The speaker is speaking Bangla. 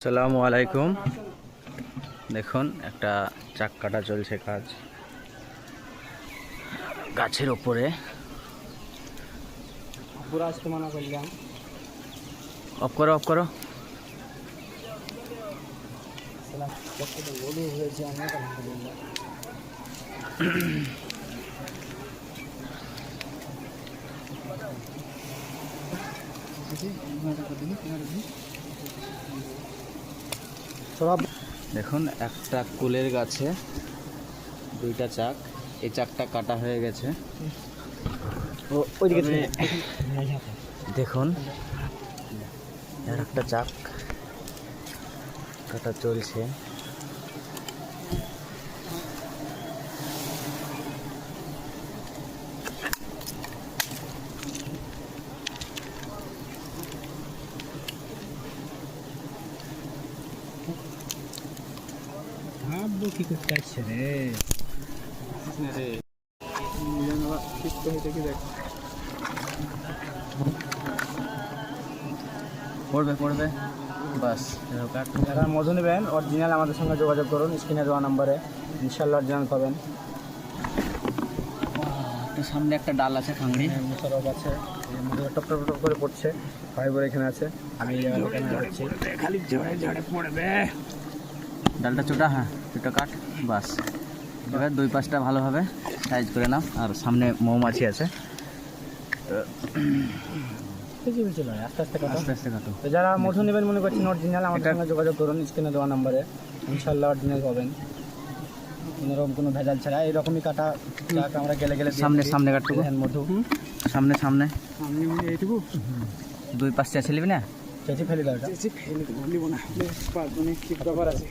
আসসালামু আলাইকুম। দেখুন একটা চাক কাটা চলছে কাজ গাছের ওপরে। অফ করো অফ করো। দেখুন একটা কুলের গাছে দুইটা চাক, এই চাকটা কাটা হয়ে গেছে। দেখুন আর একটা চাক কাটা চলছে। কি করতে আসছে রে পড়বে পড়বে বাস। যারা মধু নেবেন অরিজিনাল আমাদের সঙ্গে যোগাযোগ করুন, স্ক্রিনে দেওয়া নাম্বারে ইনশাল্লাহ অরিজিনাল পাবেন। সামনে একটা ডাল আছে খাংড়ি, মোশারফ আছে, মধু টপ টপ টপ করে পড়ছে। ফাইবার এখানে আছে, আমি যাচ্ছি খালি ঝড়ে ঝড়ে পড়বে। ডালটা চোটা, হ্যাঁ চোটা কাট বাস। এবার দুই পাশটা ভালোভাবে সাইজ করে নাও। আর সামনে মৌমাছি আছে, আস্তে আস্তে কাটো, আস্তে আস্তে কাটো। তো যারা মধু নেবেন মনে করছেন অরিজিনাল আমাদের সঙ্গে যোগাযোগ করুন, স্ক্রিনে দেওয়া নাম্বারে ইনশাল্লাহ অরিজিনাল পাবেন। কোনোরকম কোনো ভেজাল ছাড়া এইরকমই কাটা চাক আমরা গেলে গেলে সামনে সামনে কাটবো, মধু সামনে সামনে এইটুকু দুই পাশে আছে নিবি না, চেঁচি ফেলে দাও, এটা ফেলে দেবো, নিব না, পাঁচ মানে কি ব্যাপার আছে।